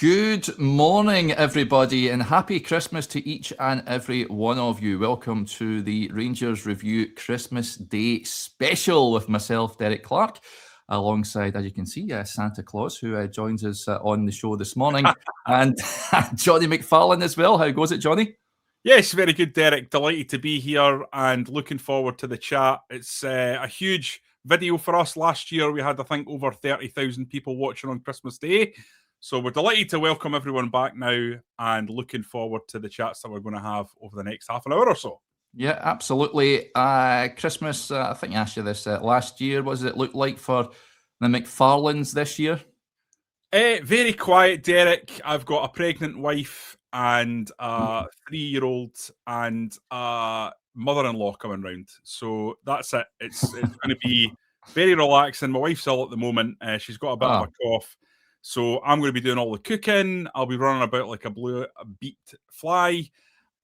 Good morning, everybody, and happy Christmas to each and every one of you. Welcome to the Rangers Review Christmas Day special with myself, Derek Clark, alongside, as you can see, Santa Claus, who joins us on the show this morning, and Jonny McFarlane as well. How goes it, Jonny? Yes, very good, Derek. Delighted to be here and looking forward to the chat. It's a huge video for us. Last year, we had, I think, over 30,000 people watching on Christmas Day. So we're delighted to welcome everyone back now and looking forward to the chats that we're going to have over the next half an hour or so. Yeah, absolutely. Christmas, I think I asked you this last year. What does it look like for the McFarlanes this year? Very quiet, Derek. I've got a pregnant wife and a 3-year-old and a mother-in-law coming round. So that's it. It's going to be very relaxing. My wife's ill at the moment. She's got a bit of a cough. So I'm going to be doing all the cooking. I'll be running about like a beat fly.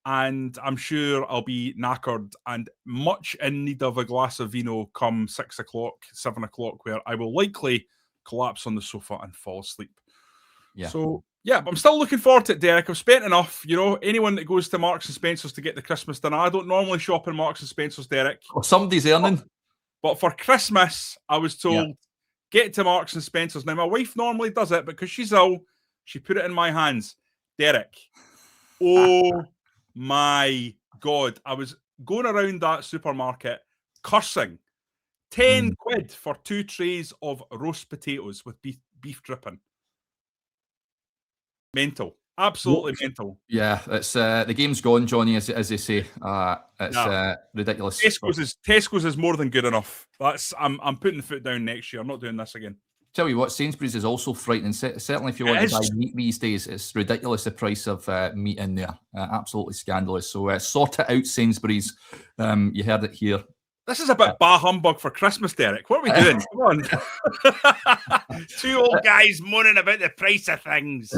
And I'm sure I'll be knackered and much in need of a glass of vino come 6 o'clock, 7 o'clock, where I will likely collapse on the sofa and fall asleep. Yeah. So, yeah, but I'm still looking forward to it, Derek. I've spent enough. You know, anyone that goes to Marks and Spencer's to get the Christmas dinner, I don't normally shop in Marks and Spencer's, Derek. Well, somebody's earning. But for Christmas, I was told, get to Marks and Spencer's. Now, my wife normally does it because she's ill. She put it in my hands. Derek, oh my God. I was going around that supermarket cursing. 10 quid for 2 trays of roast potatoes with beef dripping. Mental. Absolutely mental. Yeah, it's the game's gone, Jonny, as they say. It's ridiculous. Tesco's is more than good enough. I'm putting the foot down next year. I'm not doing this again. Tell you what, Sainsbury's is also frightening. Certainly, if you want to buy meat these days, it's ridiculous the price of meat in there. Absolutely scandalous. So sort it out, Sainsbury's. You heard it here. This is a bit bah humbug for Christmas, Derek. What are we doing? Come on. 2 old guys moaning about the price of things.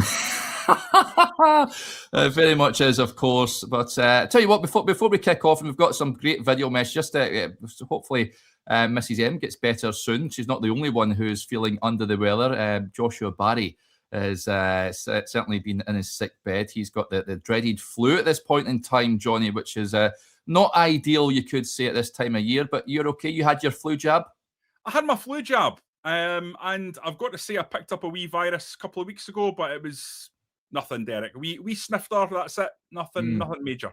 Very much is, of course. But tell you what, before we kick off, and we've got some great video messages. Just hopefully Mrs. M gets better soon. She's not the only one who's feeling under the weather. Joshua Barry has certainly been in his sick bed. He's got the dreaded flu at this point in time, Jonny, which is not ideal, you could say, at this time of year. But you're okay? You had your flu jab? I had my flu jab. And I've got to say, I picked up a wee virus a couple of weeks ago, but it was nothing, Derek. We sniffed her, that's it. Nothing major.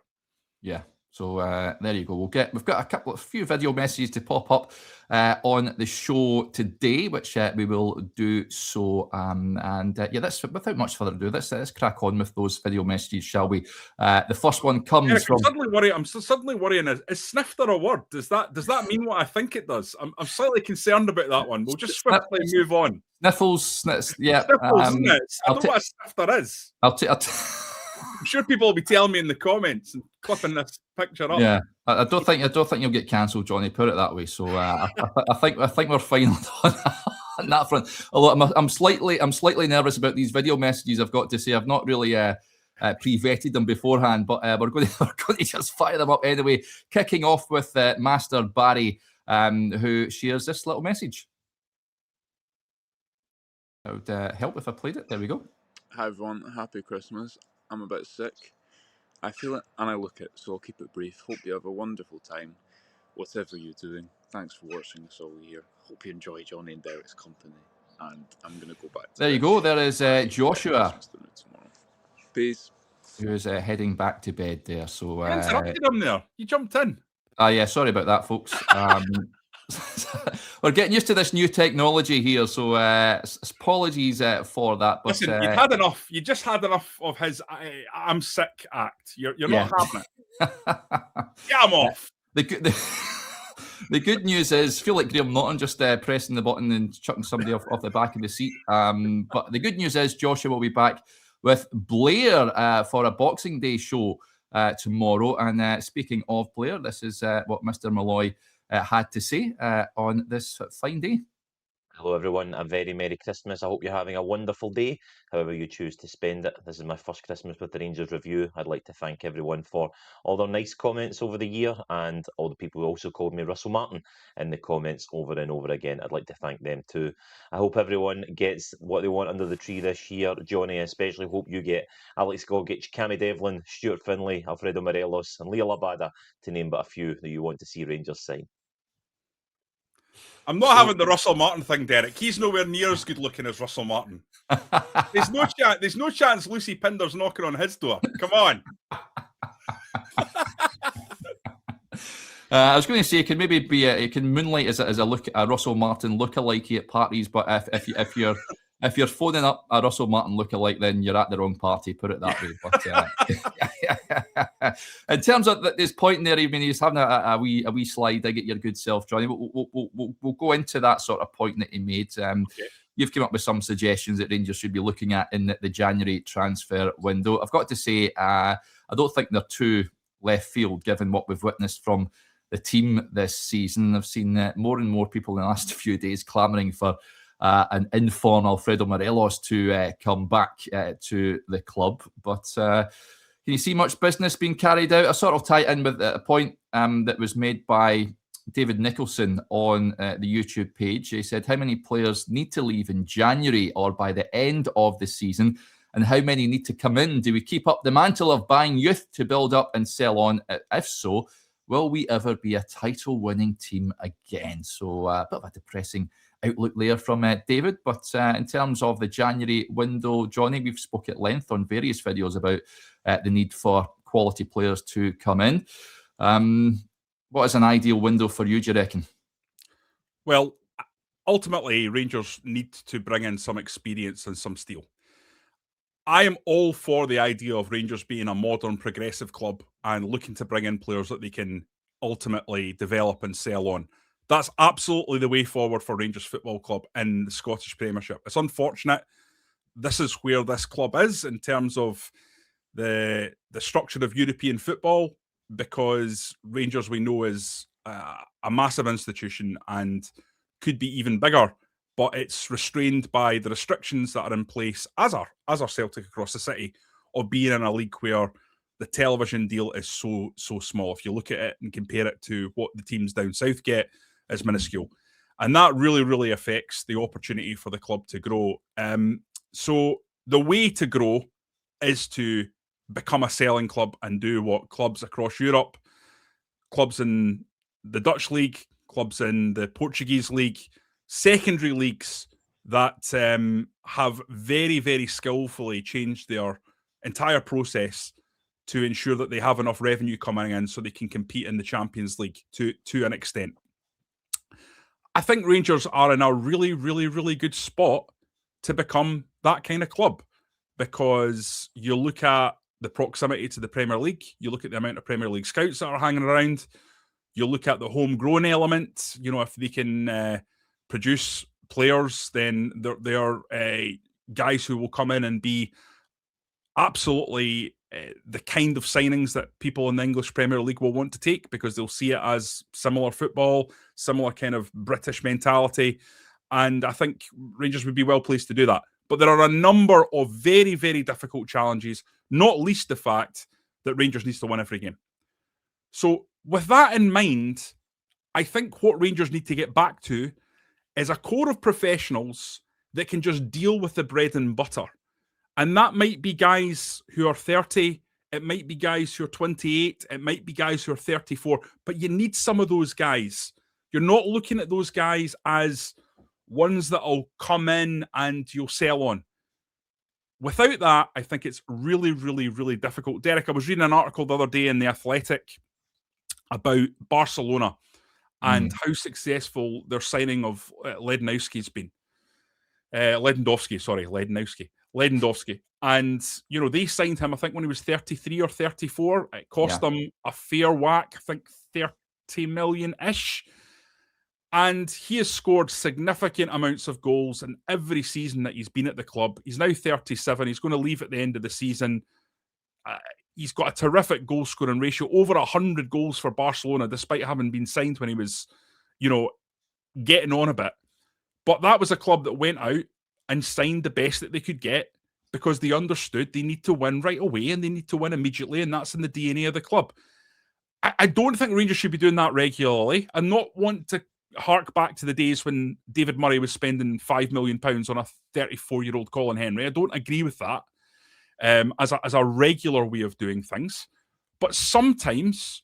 Yeah. So there you go. We've got a few video messages to pop up on the show today, which we will do so. That's without much further ado. Let's crack on with those video messages, shall we? The first one comes from. I'm suddenly worrying. Is sniffed a word? Does that mean what I think it does? I'm slightly concerned about that one. We'll just swiftly move on. Sniffles, yeah. Sniffles, isn't it? I don't know what a snifter is. I'm sure people will be telling me in the comments and clipping this picture up. Yeah, I don't think you'll get cancelled, Jonny. Put it that way. So I think we're fine on that front. Although I'm slightly nervous about these video messages. I've got to say, I've not really pre-vetted them beforehand, but we're going to just fire them up anyway. Kicking off with Master Barry, who shares this little message. It would help if I played it. There we go. Hi everyone, happy Christmas. I'm a bit sick. I feel it and I look it, so I'll keep it brief. Hope you have a wonderful time, whatever you're doing. Thanks for watching us all year. Hope you enjoy Jonny and Derek's company. And I'm going to go back to there you go. There is Joshua. Peace. Who is heading back to bed there. So I interrupted him there. You jumped in. Yeah, sorry about that, folks. We're getting used to this new technology here, so apologies for that. But listen, you've had enough. You just had enough of his "I'm sick" act. You're not having it. Get him off. The good news is, feel like Graham Norton just pressing the button and chucking somebody off the back of the seat. But the good news is, Joshua will be back with Blair for a Boxing Day show tomorrow. And speaking of Blair, this is what Mr. Malloy had to say on this fine day. Hello everyone, a very Merry Christmas. I hope you're having a wonderful day, however you choose to spend it. This is my first Christmas with the Rangers Review. I'd like to thank everyone for all their nice comments over the year, and all the people who also called me Russell Martin in the comments over and over again. I'd like to thank them too. I hope everyone gets what they want under the tree this year. Jonny, especially hope you get Alex Gogic, Cammy Devlin, Stuart Finlay, Alfredo Morelos and Leo Labada, to name but a few that you want to see Rangers sign. I'm not having the Russell Martin thing, Derek. He's nowhere near as good looking as Russell Martin. There's no chance Lucy Pinder's knocking on his door. Come on. I was going to say it can maybe be it can moonlight as a Russell Martin lookalike at parties, but if you're phoning up a Russell Martin lookalike, then you're at the wrong party. Put it that way. But in terms of this point in there, I mean, he's having a wee slide. I get your good self, Jonny. We'll go into that sort of point that he made. Okay. You've come up with some suggestions that Rangers should be looking at in the January transfer window. I've got to say, I don't think they're too left field, given what we've witnessed from the team this season. I've seen more and more people in the last few days clamouring for an inform Alfredo Morelos to come back to the club. But can you see much business being carried out? I sort of tie in with a point that was made by David Nicholson on the YouTube page. He said, how many players need to leave in January or by the end of the season? And how many need to come in? Do we keep up the mantle of buying youth to build up and sell on? If so, will we ever be a title-winning team again? So a bit of a depressing outlook there from David. But in terms of the January window, Jonny, we've spoke at length on various videos about the need for quality players to come in. What is an ideal window for you, do you reckon? Well, ultimately, Rangers need to bring in some experience and some steel. I am all for the idea of Rangers being a modern, progressive club and looking to bring in players that they can ultimately develop and sell on. That's absolutely the way forward for Rangers Football Club in the Scottish Premiership. It's unfortunate this is where this club is in terms of the structure of European football, because Rangers, we know, is a massive institution and could be even bigger, but it's restrained by the restrictions that are in place, as are Celtic across the city, of being in a league where the television deal is so small. If you look at it and compare it to what the teams down south get, it's minuscule. And that really, really affects the opportunity for the club to grow. So the way to grow is to become a selling club and do what clubs across Europe, clubs in the Dutch league, clubs in the Portuguese league, secondary leagues that have very, very skillfully changed their entire process to ensure that they have enough revenue coming in so they can compete in the Champions League to an extent. I think Rangers are in a really, really, really good spot to become that kind of club, because you look at the proximity to the Premier League, you look at the amount of Premier League scouts that are hanging around, you look at the homegrown element. You know, if they can produce players, then they are guys who will come in and be absolutely the kind of signings that people in the English Premier League will want to take, because they'll see it as similar football, similar kind of British mentality. And I think Rangers would be well placed to do that. But there are a number of very, very difficult challenges, not least the fact that Rangers needs to win every game. So with that in mind, I think what Rangers need to get back to is a core of professionals that can just deal with the bread and butter. And that might be guys who are 30, it might be guys who are 28, it might be guys who are 34, but you need some of those guys. You're not looking at those guys as ones that will come in and you'll sell on. Without that, I think it's really, really, really difficult. Derek, I was reading an article the other day in The Athletic about Barcelona and how successful their signing of Lewandowski's been. Lewandowski. And, you know, they signed him, I think, when he was 33 or 34. It cost them a fair whack, I think 30 million-ish. And he has scored significant amounts of goals in every season that he's been at the club. He's now 37. He's going to leave at the end of the season. He's got a terrific goal scoring ratio, over 100 goals for Barcelona, despite having been signed when he was, you know, getting on a bit. But that was a club that went out and signed the best that they could get because they understood they need to win right away and they need to win immediately, and that's in the DNA of the club. I don't think Rangers should be doing that regularly. I not want to hark back to the days when David Murray was spending £5 million on a 34-year-old Colin Henry. I don't agree with that as a regular way of doing things. But sometimes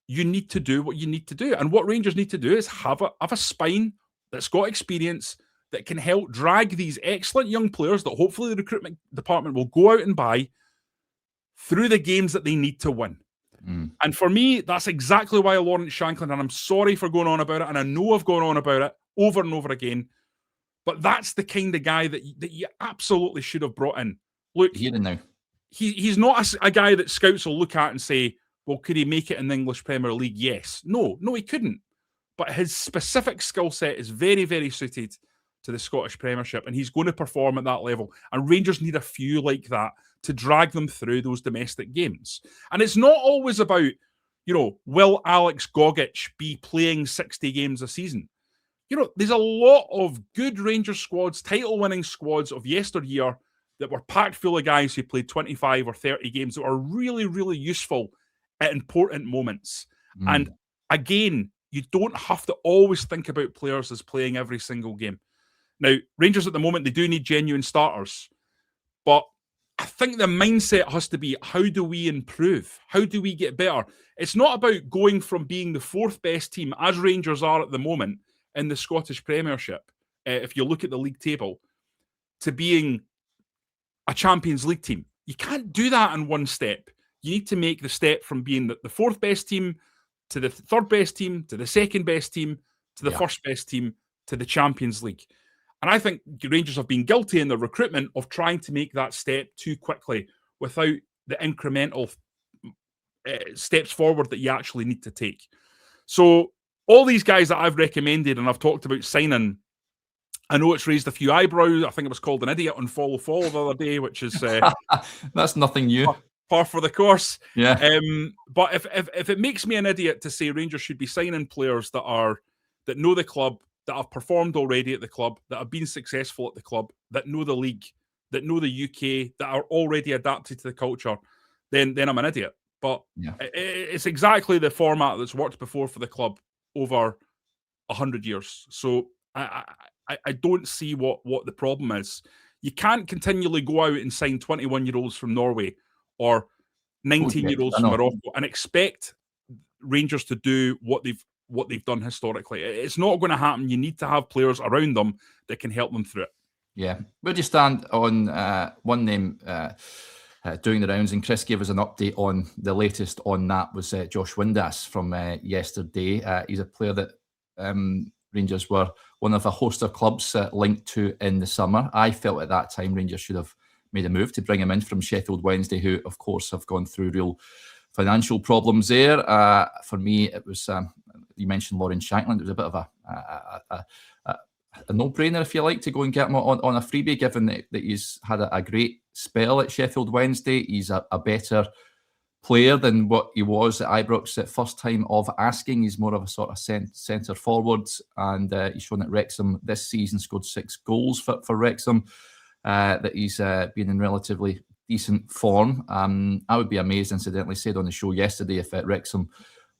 you need to do what you need to do. And what Rangers need to do is have a spine that's got experience that can help drag these excellent young players that hopefully the recruitment department will go out and buy through the games that they need to win. And for me, that's exactly why Lawrence Shankland, and I'm sorry for going on about it, and I know I've gone on about it over and over again, but that's the kind of guy that you absolutely should have brought in. Look, he's not a guy that scouts will look at and say, well, could he make it in the English Premier League? Yes. No, he couldn't. But his specific skill set is very, very suited to the Scottish Premiership, and he's going to perform at that level. And Rangers need a few like that to drag them through those domestic games. And it's not always about, will Alex Gogic be playing 60 games a season? There's a lot of good Rangers squads, title-winning squads of yesteryear that were packed full of guys who played 25 or 30 games that are really, really useful at important moments. And again, you don't have to always think about players as playing every single game. Now, Rangers at the moment, they do need genuine starters. But I think the mindset has to be, how do we improve? How do we get better? It's not about going from being the fourth best team, as Rangers are at the moment, in the Scottish Premiership, if you look at the league table, to being a Champions League team. You can't do that in one step. You need to make the step from being the fourth best team to the third best team, to the second best team, to the first best team, to the Champions League. And I think Rangers have been guilty in their recruitment of trying to make that step too quickly without the incremental steps forward that you actually need to take. So all these guys that I've recommended and I've talked about signing, I know it's raised a few eyebrows. I think it was called an idiot on Follow the other day, which is... that's nothing new. Par for the course. Yeah. But if it makes me an idiot to say Rangers should be signing players that know the club, that have performed already at the club, that have been successful at the club, that know the league, that know the UK, that are already adapted to the culture, then I'm an idiot. But it's exactly the format that's worked before for the club over 100 years. So I don't see what the problem is. You can't continually go out and sign 21-year-olds from Norway or 19-year-olds from Morocco and expect Rangers to do what they've done historically. It's not going to happen. You need to have players around them that can help them through it. Yeah. Where do you stand on one name doing the rounds? And Chris gave us an update on the latest on that was Josh Windass from yesterday. He's a player that Rangers were one of a host of clubs linked to in the summer. I felt at that time Rangers should have made a move to bring him in from Sheffield Wednesday, who, of course, have gone through real financial problems there. For me, it was, you mentioned Lawrence Shankland, it was a bit of a no-brainer, if you like, to go and get him on a freebie, given that he's had a great spell at Sheffield Wednesday. He's a better player than what he was at Ibrox at first time of asking. He's more of a sort of centre forward, and he's shown at Wrexham this season, scored 6 goals for Wrexham, that he's been in relatively decent form. I would be amazed, incidentally, said on the show yesterday, if Wrexham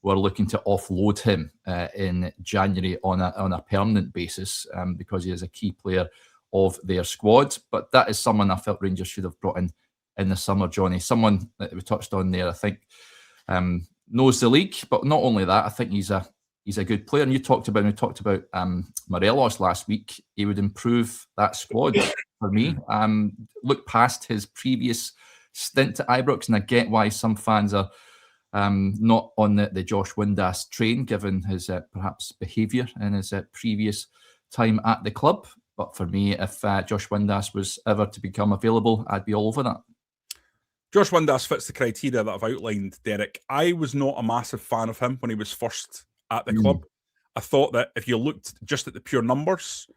were looking to offload him in January on a permanent basis, because he is a key player of their squad. But that is someone I felt Rangers should have brought in the summer, Jonny. Someone that we touched on there, I think, knows the league, but not only that, I think he's a good player. And we talked about Morelos last week. He would improve that squad for me. Look past his previous stint at Ibrox, and I get why some fans are not on the Josh Windass train, given his perhaps behaviour in his previous time at the club. But for me, if Josh Windass was ever to become available, I'd be all over that. Josh Windass fits the criteria that I've outlined, Derek. I was not a massive fan of him when he was first at the club. I thought that if you looked just at the pure numbers,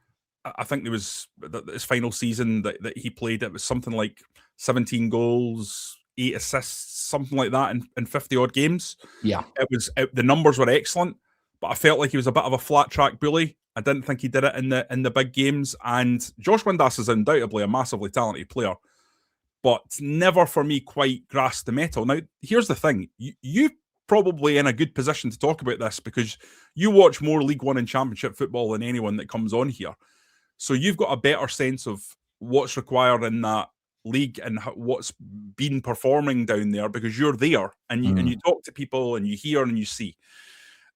I think there was his final season that he played, it was something like 17 goals, 8 assists, something like that in 50-odd games. Yeah. The numbers were excellent, but I felt like he was a bit of a flat track bully. I didn't think he did it in the big games. And Josh Windass is undoubtedly a massively talented player, but never for me quite grasped the metal. Now, here's the thing. You probably in a good position to talk about this because you watch more League One and Championship football than anyone that comes on here. So you've got a better sense of what's required in that league and what's been performing down there because you're there and you talk to people and you hear and you see.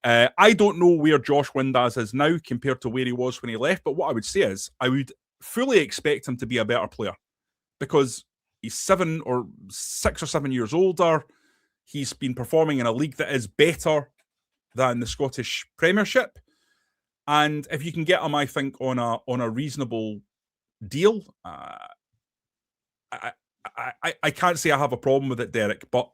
I don't know where Josh Windass is now compared to where he was when he left, but what I would say is I would fully expect him to be a better player because he's 6 or 7 years older. He's been performing in a league that is better than the Scottish Premiership. And if you can get him, I think, on a reasonable deal, I can't say I have a problem with it, Derek, but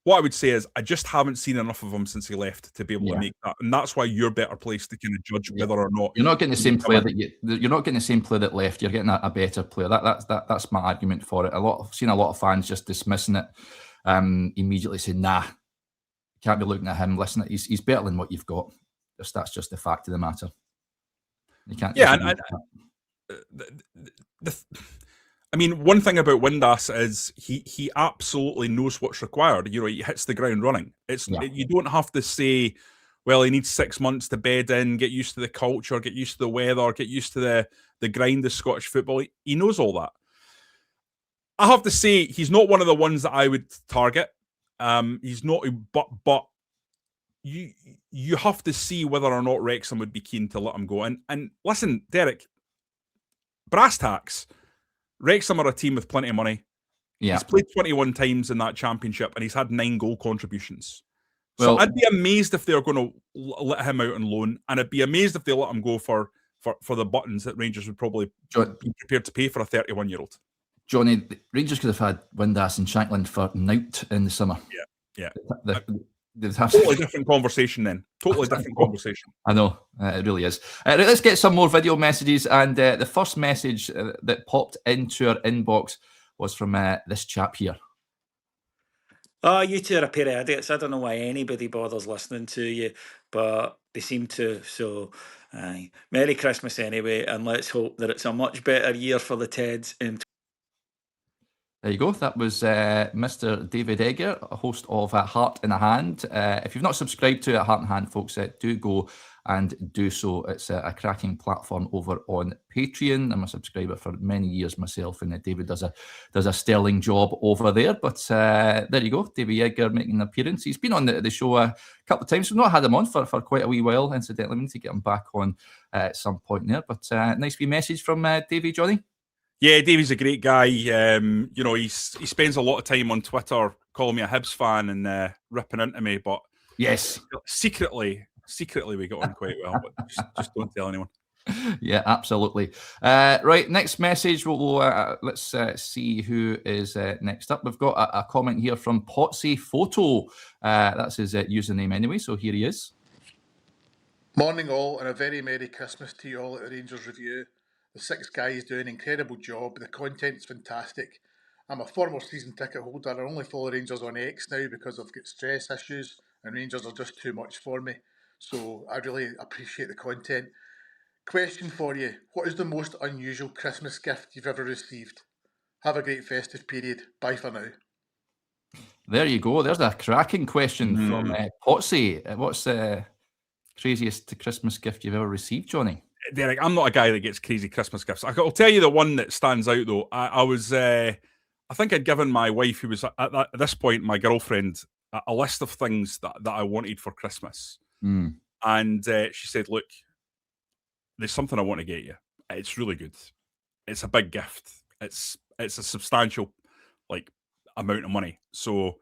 what I would say is I just haven't seen enough of him since he left to be able to make that, and that's why you're better placed to kind of judge whether or not you're not getting the same player you're not getting the same player that left. You're getting a better player. That's my argument for it. I've seen a lot of fans just dismissing it, immediately saying, "Nah, can't be looking at him. Listen, he's better than what you've got." That's just the fact of the matter. You can't. Yeah, I mean, one thing about Windass is he absolutely knows what's required. You know, he hits the ground running. You don't have to say, well, he needs 6 months to bed in, get used to the culture, get used to the weather, get used to the grind of Scottish football. He knows all that. I have to say, he's not one of the ones that I would target. He's not, but you have to see whether or not Wrexham would be keen to let him go. And listen, Derek, brass tacks. Wrexham are a team with plenty of money. Yeah. He's played 21 times in that championship and he's had 9 goal contributions. So I'd be amazed if they're going to let him out on loan, and I'd be amazed if they let him go for the buttons that Rangers would probably be prepared to pay for a 31-year-old. Jonny, Rangers could have had Windass and Shankland for night in the summer. Yeah. Totally different conversation then. Totally different conversation. I know, it really is. Let's get some more video messages. And the first message that popped into our inbox was from this chap here. Oh, you two are a pair of idiots. I don't know why anybody bothers listening to you, but they seem to. So, Merry Christmas anyway, and let's hope that it's a much better year for the Teds in. There you go. That was Mr. David Egger, host of Heart in a Hand. If you've not subscribed to Heart in a Hand, folks, do go and do so. It's a cracking platform over on Patreon. I'm a subscriber for many years myself, and David does a sterling job over there. But there you go, David Egger making an appearance. He's been on the show a couple of times. We've not had him on for quite a wee while, incidentally. We need to get him back on at some point there. But nice wee message from Davey, Jonny. Yeah, Davey's a great guy. You know, he spends a lot of time on Twitter calling me a Hibs fan and ripping into me. But yes, secretly we got on quite well. But just don't tell anyone. Yeah, absolutely. Right, next message. Let's see who is next up. We've got a comment here from Potsy Photo. That's his username anyway. So here he is. Morning all, and a very Merry Christmas to you all at the Rangers Review. The 6 guys do an incredible job. The content's fantastic. I'm a former season ticket holder. I only follow Rangers on X now because I've got stress issues and Rangers are just too much for me. So I really appreciate the content. Question for you. What is the most unusual Christmas gift you've ever received? Have a great festive period. Bye for now. There you go. There's a cracking question from Potsy. What's the craziest Christmas gift you've ever received, Jonny? Derek, I'm not a guy that gets crazy Christmas gifts. I'll tell you the one that stands out though. I think I'd given my wife, who was at this point my girlfriend, a list of things that I wanted for Christmas. And she said, look, there's something I want to get you. It's really good. It's a big gift. It's a substantial amount of money. So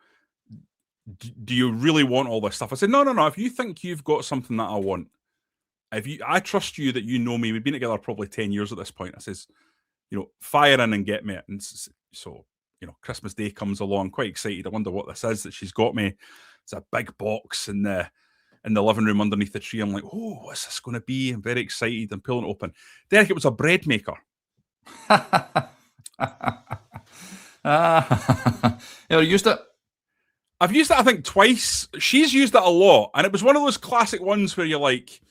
do you really want all this stuff? I said, no. If you think you've got something that I want, I trust you that you know me. We've been together probably 10 years at this point. I says, fire in and get me it. And so, Christmas Day comes along, quite excited. I wonder what this is that she's got me. It's a big box in the living room underneath the tree. I'm like, oh, what's this going to be? I'm very excited. I'm pulling it open. Derek, it was a bread maker. You used it? I've used it, I think, twice. She's used it a lot. And it was one of those classic ones where you're like,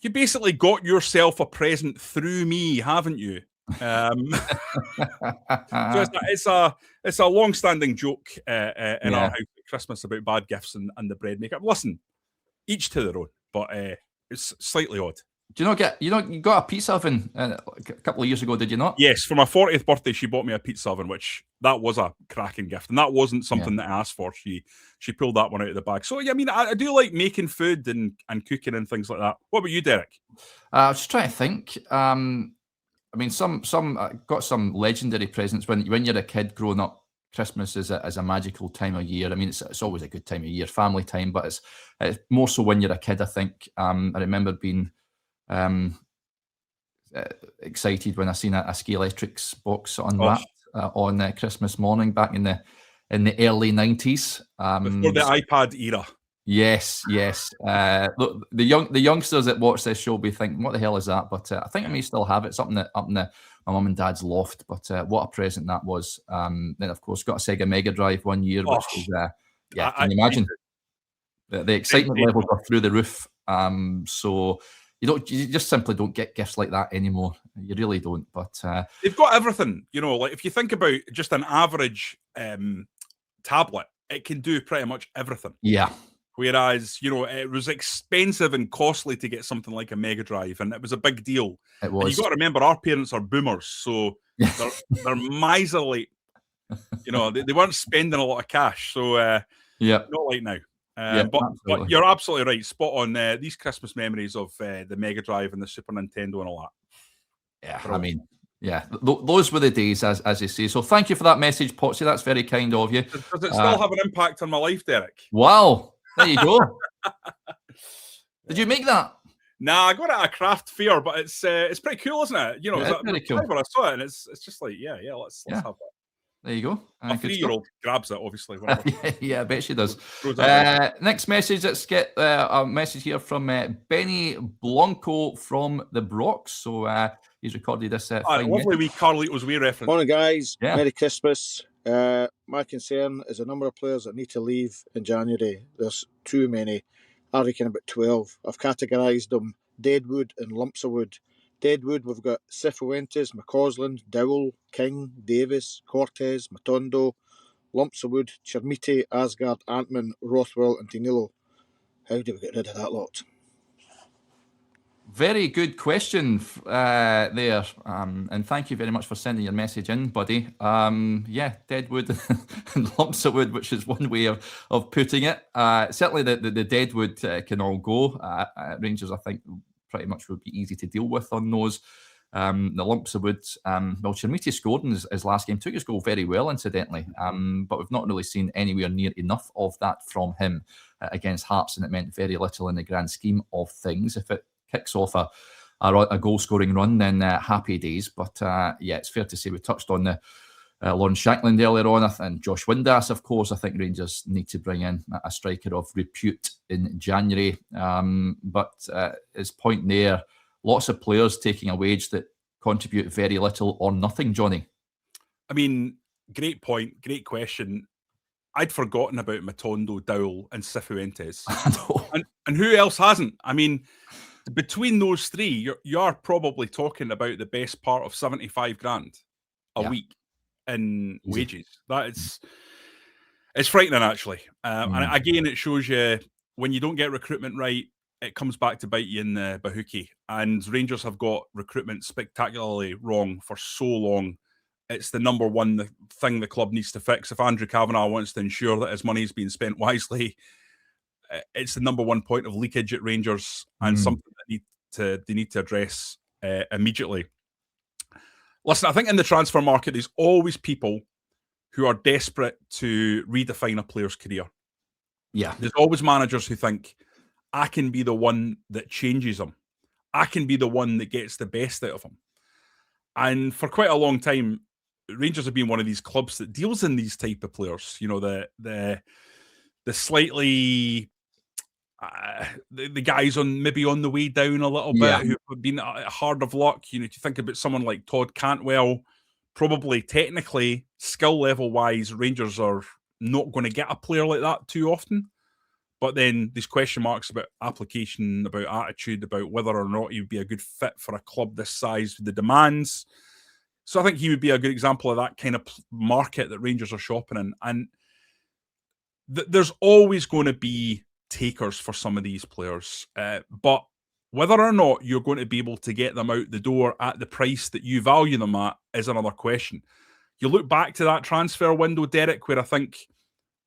You basically got yourself a present through me, haven't you? So it's a long-standing joke in our house at Christmas about bad gifts and the bread makeup. Listen, each to their own, but it's slightly odd. Do you got a pizza oven a couple of years ago, did you not? Yes, for my 40th birthday, she bought me a pizza oven, which that was a cracking gift, and that wasn't something that I asked for. She pulled that one out of the bag. So yeah, I mean, I do like making food and cooking and things like that. What about you, Derek? I was just trying to think. I mean, some got some legendary presents when you're a kid growing up. Christmas is a magical time of year. I mean, it's always a good time of year, family time, but it's more so when you're a kid. I think I remember being excited when I seen a Ski Electrics box unwrapped on Christmas morning back in the early 90s. Before the iPad era. Yes. Look, the youngsters that watch this show will be thinking, "What the hell is that?" But I think I may still have it. It's up in my mum and dad's loft. But what a present that was! Then of course got a Sega Mega Drive one year, which was can you imagine? The excitement levels are through the roof. So you just simply don't get gifts like that anymore. You really don't. But they've got everything. Like if you think about just an average tablet, it can do pretty much everything. Yeah. Whereas, it was expensive and costly to get something like a Mega Drive, and it was a big deal. It was. And you got to remember, our parents are boomers, so they're miserly. They weren't spending a lot of cash, so not like now. But you're absolutely right. Spot on. These Christmas memories of the Mega Drive and the Super Nintendo and all that. Yeah, I mean, those were the days, as you say. So thank you for that message, Potsy. That's very kind of you. Does it still have an impact on my life, Derek? Wow. There you go. Did you make that? Nah, I got it at a craft fair, but it's pretty cool, isn't it? It's pretty cool. I saw it, and it's just like, let's have that. There you go. A 3-year-old grabs it, obviously. Yeah, I bet she does. Next message. Let's get a message here from Benny Blanco from the Brox. So he's recorded this. Lovely wee Carlitos Way reference. Morning, guys. Yeah. Merry Christmas. My concern is a number of players that need to leave in January. There's too many. I reckon about 12. I've categorised them deadwood and lumps of wood. Deadwood, we've got Cifuentes, McCausland, Dowell, King, Davis, Cortez, Matondo. Lumps of wood, Chermiti, Asgard, Antman, Rothwell and Tinilo. How do we get rid of that lot? Very good question there. And thank you very much for sending your message in, buddy. Deadwood and lumps of wood, which is one way of putting it. Certainly the deadwood can all go. Rangers, I think, pretty much would be easy to deal with on those. The lumps of wood, Chermiti scored in his last game, took his goal very well, incidentally, but we've not really seen anywhere near enough of that from him against Hearts, and it meant very little in the grand scheme of things. If it kicks off a goal-scoring run, then happy days. But it's fair to say we touched on the Lon Shankland earlier on, and Josh Windass, of course. I think Rangers need to bring in a striker of repute in January. But his point there, lots of players taking a wage that contribute very little or nothing, Jonny. I mean, great point, great question. I'd forgotten about Matondo, Dowell and Cifuentes. And who else hasn't? I mean, between those three, you are probably talking about the best part of 75 grand a week in wages. It's frightening, actually. And again, it shows you when you don't get recruitment right, it comes back to bite you in the bahookie. And Rangers have got recruitment spectacularly wrong for so long. It's the number one thing the club needs to fix. If Andrew Kavanagh wants to ensure that his money is being spent wisely, it's the number one point of leakage at Rangers, and something that they need to address immediately. Listen, I think in the transfer market, there's always people who are desperate to redefine a player's career. Yeah. There's always managers who think, I can be the one that changes them. I can be the one that gets the best out of them. And for quite a long time, Rangers have been one of these clubs that deals in these type of players. You know, the slightly the guys maybe on the way down a little bit who have been hard of luck. You know, to think about someone like Todd Cantwell, probably technically, skill level wise, Rangers are not going to get a player like that too often. But then there's question marks about application, about attitude, about whether or not he would be a good fit for a club this size with the demands. So I think he would be a good example of that kind of market that Rangers are shopping in. And there's always going to be takers for some of these players. But whether or not you're going to be able to get them out the door at the price that you value them at is another question. You look back to that transfer window, Derek, where I think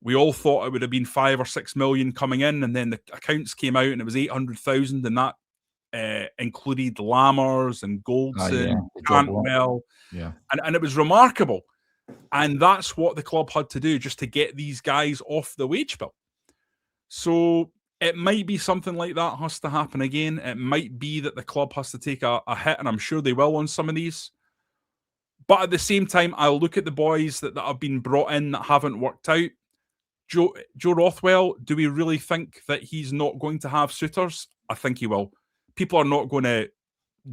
we all thought it would have been 5 or 6 million coming in, and then the accounts came out and it was 800,000, and that included Lammers and Goldson, Cantwell. Yeah. And it was remarkable. And that's what the club had to do, just to get these guys off the wage bill. So it might be something like that has to happen again. It might be that the club has to take a hit, and I'm sure they will on some of these. But at the same time, I'll look at the boys that have been brought in that haven't worked out. Joe Rothwell, do we really think that he's not going to have suitors? I think he will. People are not going to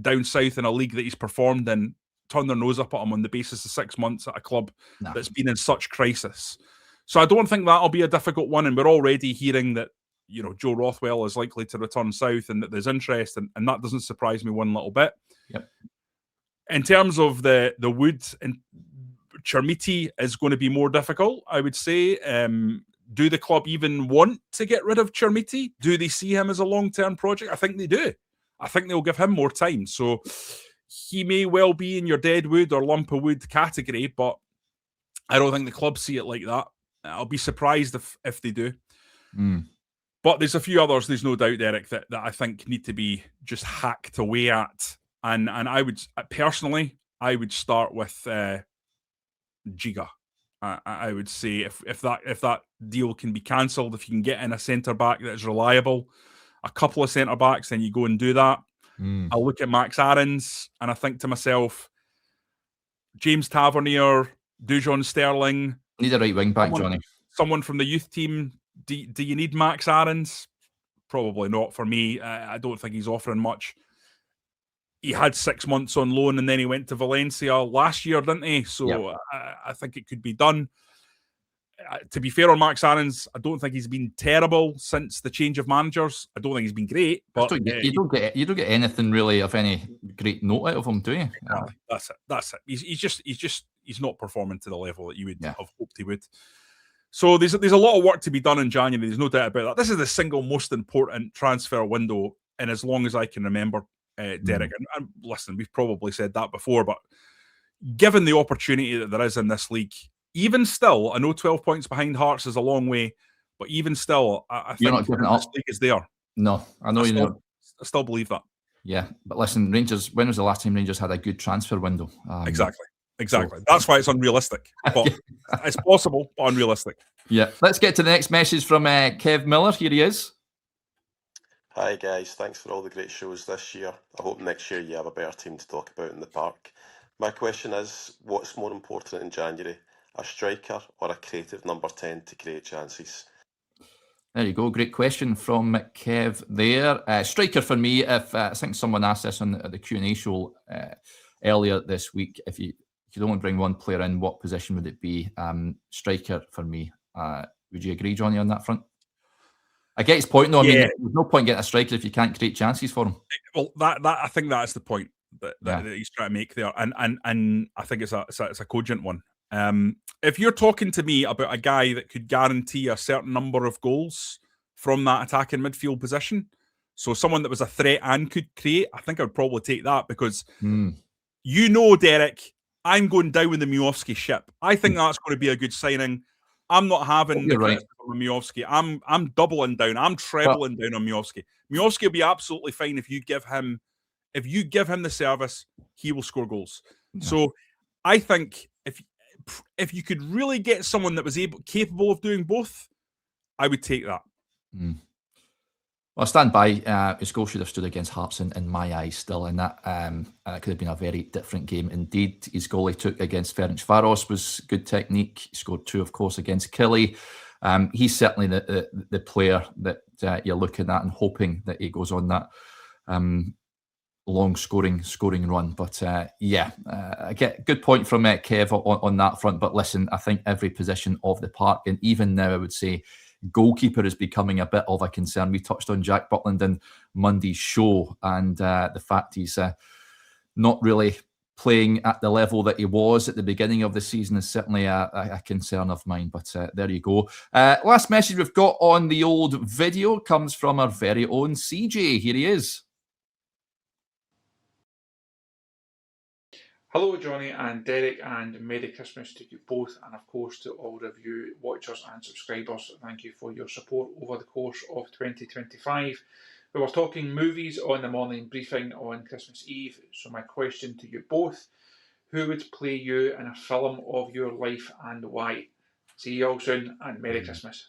down south in a league that he's performed in turn their nose up at him on the basis of 6 months at a club that's been in such crisis. So I don't think that'll be a difficult one. And we're already hearing that, you know, Joe Rothwell is likely to return south and that there's interest, and that doesn't surprise me one little bit. Yep. In terms of the wood, and Chermiti is going to be more difficult, I would say. Do the club even want to get rid of Chermiti? Do they see him as a long-term project? I think they do. I think they'll give him more time. So he may well be in your deadwood or lump of wood category, but I don't think the club see it like that. I'll be surprised if they do. But there's a few others, there's no doubt, Derek, that I think need to be just hacked away at. And I would, personally, I would start with Giga. I would say if that deal can be cancelled, if you can get in a centre-back that is reliable, a couple of centre-backs, then you go and do that. I'll look at Max Aarons, and I think to myself, James Tavernier, Dujon Sterling. Need a right wing back, Jonny. Someone from the youth team. Do you need Max Aarons? Probably not for me. I don't think he's offering much. He had 6 months on loan and then he went to Valencia last year, didn't he? So I think it could be done. To be fair on Max Aarons, I don't think he's been terrible since the change of managers. I don't think he's been great. But you don't get anything really of any great note out of him, do you? That's it. He's not performing to the level that you would have hoped he would. So there's a lot of work to be done in January. There's no doubt about that. This is the single most important transfer window in as long as I can remember, Derek. And listen, we've probably said that before, but given the opportunity that there is in this league, even still, I know 12 points behind Hearts is a long way, but even still, I think this league is there. No, I know I still believe that. Yeah, but listen, Rangers, when was the last time Rangers had a good transfer window? Exactly. That's why it's unrealistic. But it's possible, but unrealistic. Yeah. Let's get to the next message from Kev Miller. Here he is. Hi, guys. Thanks for all the great shows this year. I hope next year you have a better team to talk about in the park. My question is, what's more important in January, a striker or a creative number 10 to create chances? There you go. Great question from Kev there. Striker for me, if I think someone asked this on the Q&A show earlier this week, if you don't want to bring one player in, what position would it be? Striker for me. Would you agree, Jonny, on that front? I get his point, though. I mean, there's no point getting a striker if you can't create chances for him. Well, that I think that's the point that he's trying to make there, and I think it's a cogent one. If you're talking to me about a guy that could guarantee a certain number of goals from that attacking midfield position, so someone that was a threat and could create, I think I would probably take that because you know, Derek, I'm going down with the Miovski ship. I think that's going to be a good signing. I'm not having the criticism of Miovski. I'm doubling down. I'm trebling down on Miovski. Miovski will be absolutely fine if you give him the service, he will score goals. Yeah. So I think if you could really get someone that was capable of doing both, I would take that. Well, I stand by. His goal should have stood against Hearts in my eyes still, and that could have been a very different game indeed. His goal he took against Ferencvaros was good technique. He scored 2, of course, against Killie. He's certainly the player that you're looking at and hoping that he goes on that long scoring run. But I get good point from Kev on that front. But listen, I think every position of the park, and even now I would say goalkeeper is becoming a bit of a concern. We touched on Jack Butland in Monday's show, and the fact he's not really playing at the level that he was at the beginning of the season is certainly a concern of mine. But there you go. Last message we've got on the old video comes from our very own CJ. Here he is. Hello, Jonny and Derek, and Merry Christmas to you both, and of course to all review watchers and subscribers. Thank you for your support over the course of 2025. We were talking movies on the morning briefing on Christmas Eve, so my question to you both: who would play you in a film of your life and why? See you all soon, and Merry Christmas.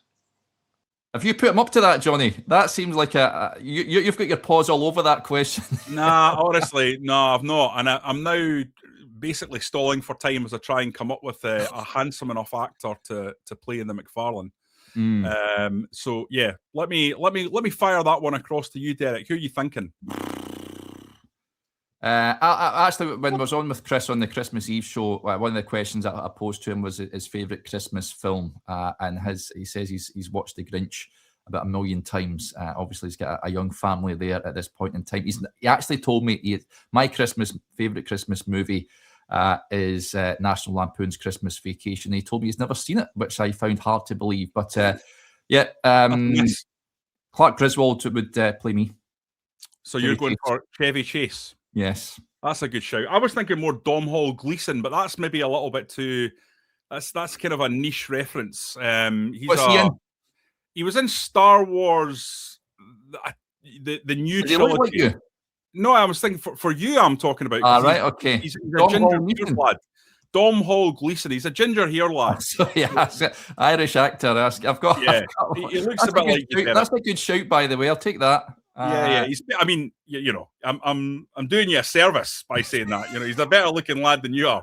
Have you put him up to that, Jonny? That seems like you've got your paws all over that question. Nah, honestly, no, I've not. And I'm now basically stalling for time as I try and come up with a handsome enough actor to play in the McFarlane. So yeah, let me fire that one across to you, Derek. Who are you thinking? I actually, when I was on with Chris on the Christmas Eve show, one of the questions that I posed to him was his favourite Christmas film, and he says he's watched The Grinch about 1 million times. Obviously, he's got a young family there at this point in time. He actually told me my favourite Christmas movie is National Lampoon's Christmas Vacation. He told me he's never seen it, which I found hard to believe. But yeah, Clark Griswold would play me. So you're going for Chevy Chase? Yes. That's a good shout. I was thinking more Domhnall Gleeson, but that's maybe a little bit too... That's kind of a niche reference. What's he in? He was in Star Wars, the new trilogy. Like you? No, I was thinking for you I'm talking about. Right, okay. He's a ginger lad. Domhnall Gleeson. He's a ginger hair lad. So, yeah, Irish actor. I've got. He looks a bit like you. That's a good shout, by the way. I'll take that. Yeah. I mean, I'm doing you a service by saying that. He's a better looking lad than you are.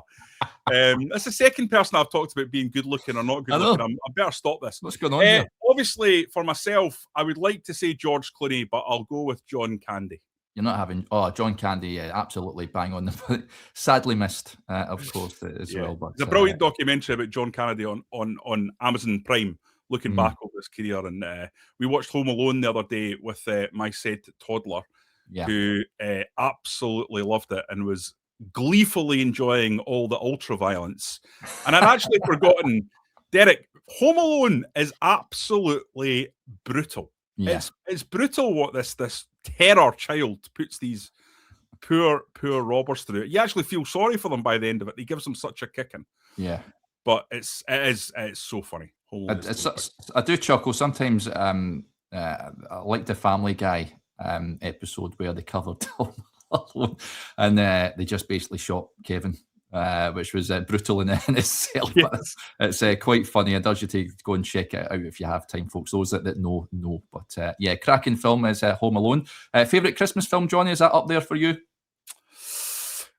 That's the second person I've talked about being good looking or not good looking. I better stop this. What's going on here? Obviously, for myself, I would like to say George Clooney, but I'll go with John Candy. You're not having John Candy, yeah, absolutely bang on the sadly missed, of course, as well. But there's a brilliant documentary about John Candy on Amazon Prime, looking back over his career. And we watched Home Alone the other day with my said toddler, who absolutely loved it and was gleefully enjoying all the ultra violence. And I'd actually forgotten, Derek, Home Alone is absolutely brutal. Yeah. It's brutal what this terror child puts these poor robbers through. You actually feel sorry for them by the end of it. He gives them such a kicking. Yeah. But it's so funny. I do chuckle sometimes. I like the Family Guy episode where they covered and they just basically shot Kevin, which was brutal in itself. Yes. But it's quite funny. I urge you to go and check it out if you have time, folks. Those that know. But yeah, cracking film is Home Alone. Favourite Christmas film, Jonny? Is that up there for you?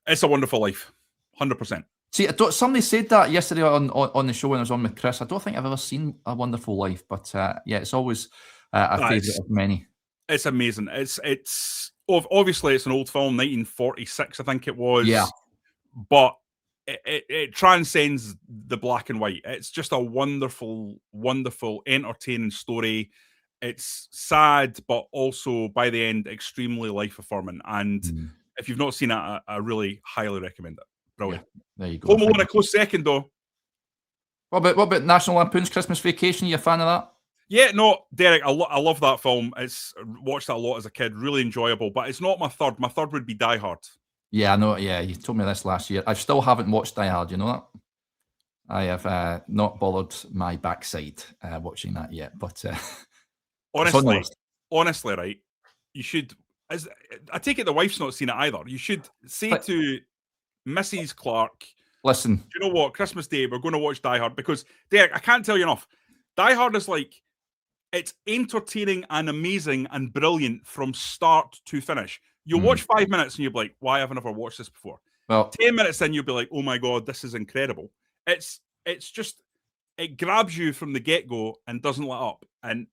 It's A Wonderful Life, 100%. See, somebody said that yesterday on the show when I was on with Chris. I don't think I've ever seen A Wonderful Life, but yeah, it's always a favourite of many. It's amazing. It's obviously it's an old film, 1946, I think it was. Yeah, but it transcends the black and white. It's just a wonderful, wonderful, entertaining story. It's sad, but also by the end, extremely life affirming. And if you've not seen it, I really highly recommend it. Brilliant. Yeah, there you go. Home Alone a close second, though. What about National Lampoon's Christmas Vacation? You a fan of that? Yeah, no, Derek, I love that film. It's watched that a lot as a kid. Really enjoyable, but it's not my third. My third would be Die Hard. Yeah, I know. Yeah, you told me this last year. I still haven't watched Die Hard. You know that? I have not bothered my backside watching that yet. But honestly, right? You should. I take it the wife's not seen it either. You should say to Mrs. Clark, listen. Do you know what? Christmas Day, we're going to watch Die Hard because Derek, I can't tell you enough. Die Hard is it's entertaining and amazing and brilliant from start to finish. You'll watch 5 minutes and you'll be like, why have I never watched this before? Well, 10 minutes in, you'll be like, oh my God, this is incredible. It's just, it grabs you from the get-go and doesn't let up. And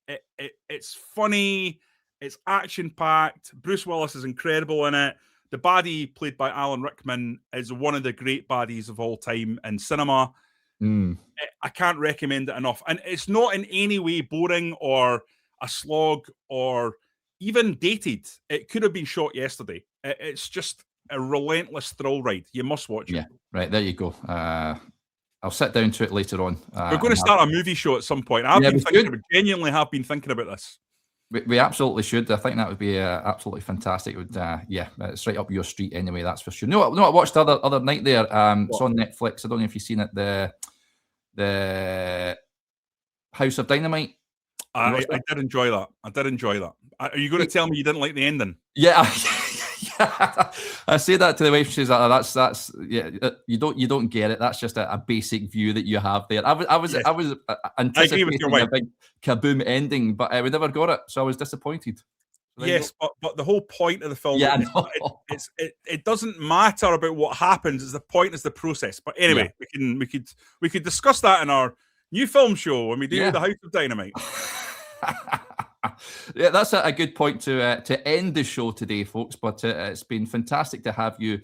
it's funny, it's action-packed. Bruce Willis is incredible in it. The baddie played by Alan Rickman is one of the great baddies of all time in cinema. I can't recommend it enough. And it's not in any way boring or a slog or even dated. It could have been shot yesterday. It's just a relentless thrill ride. You must watch it. Yeah, right, there you go. I'll sit down to it later on. We're going to start a movie show at some point. Genuinely have been thinking about this. We absolutely should. I think that would be absolutely fantastic. It would, it's right up your street anyway, that's for sure. No, I watched the other night there. It's on Netflix. I don't know if you've seen it. The House of Dynamite. I did enjoy that. Are you going to tell me you didn't like the ending? Yeah. I say that to the wife. She's like, "That's you don't get it. That's just a basic view that you have there." I was anticipating a big kaboom ending, but we never got it, so I was disappointed. Yes, but the whole point of the film, it doesn't matter about what happens. It's the point is the process. But anyway, we could discuss that in our new film show when we do the House of Dynamite. Yeah, that's a good point to end the show today, folks. But it's been fantastic to have you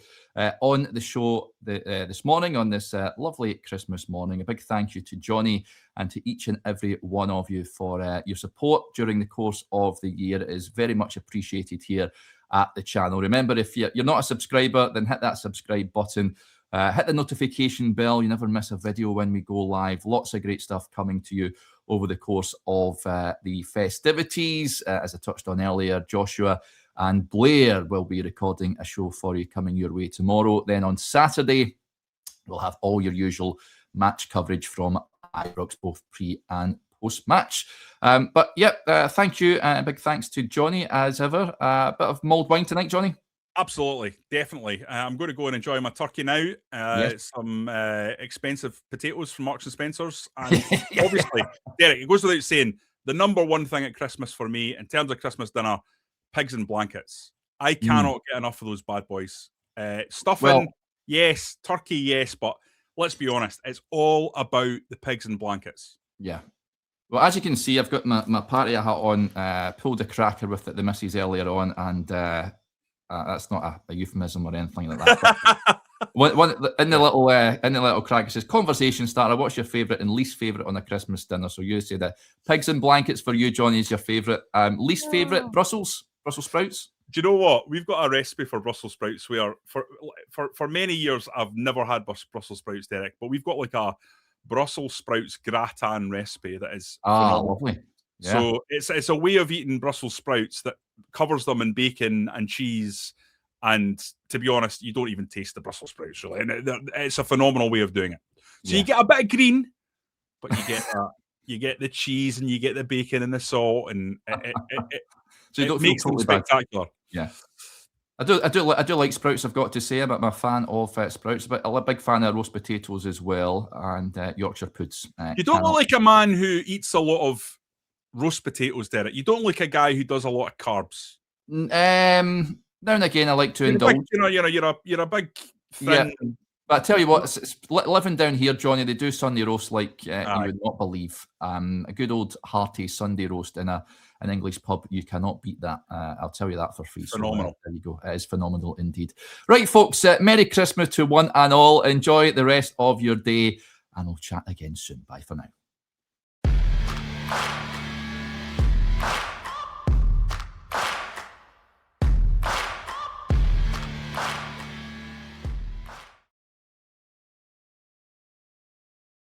on the show this morning, on this lovely Christmas morning. A big thank you to Jonny and to each and every one of you for your support during the course of the year. It is very much appreciated here at the channel. Remember, if you're not a subscriber, then hit that subscribe button. Hit the notification bell. You never miss a video when we go live. Lots of great stuff coming to you over the course of the festivities. As I touched on earlier, Joshua and Blair will be recording a show for you coming your way tomorrow. Then on Saturday, we'll have all your usual match coverage from Ibrox, both pre and post-match. Thank you. Big thanks to Jonny, as ever. A bit of mulled wine tonight, Jonny? Absolutely, definitely. I'm going to go and enjoy my turkey now. Some expensive potatoes from Marks and Spencer's. And obviously, Derek, it goes without saying, the number one thing at Christmas for me, in terms of Christmas dinner, pigs and blankets. I cannot get enough of those bad boys. Stuffing, yes. Turkey, yes. But let's be honest, it's all about the pigs and blankets. Yeah. Well, as you can see, I've got my party hat on, pulled a cracker with the missus earlier on, and... that's not a euphemism or anything like that. In the little crack, it says conversation starter. What's your favourite and least favourite on a Christmas dinner? So you say that pigs and blankets for you, Jonny, is your favourite. Least favourite, Brussels sprouts. Do you know what? We've got a recipe for Brussels sprouts. We are for many years I've never had Brussels sprouts, Derek, but we've got like a Brussels sprouts gratin recipe that is lovely. Yeah. So it's a way of eating Brussels sprouts that covers them in bacon and cheese. And to be honest, you don't even taste the Brussels sprouts, really. And it's a phenomenal way of doing it. So you get a bit of green, but you get the cheese and you get the bacon and the salt, and so you don't makes them spectacular. Yeah. I do like sprouts, I've got to say. I'm a fan of sprouts, but I'm a big fan of roast potatoes as well, and Yorkshire puds. You don't look like a man who eats a lot of roast potatoes, Derek. You don't look a guy who does a lot of carbs. Now and again, I like to indulge. You're a big thin. Yeah. But I tell you what, it's living down here, Jonny, they do Sunday roast like you would not believe. A good old hearty Sunday roast in an English pub, you cannot beat that. I'll tell you that for free. Phenomenal. So, there you go. It is phenomenal indeed. Right, folks, Merry Christmas to one and all. Enjoy the rest of your day, and we'll chat again soon. Bye for now.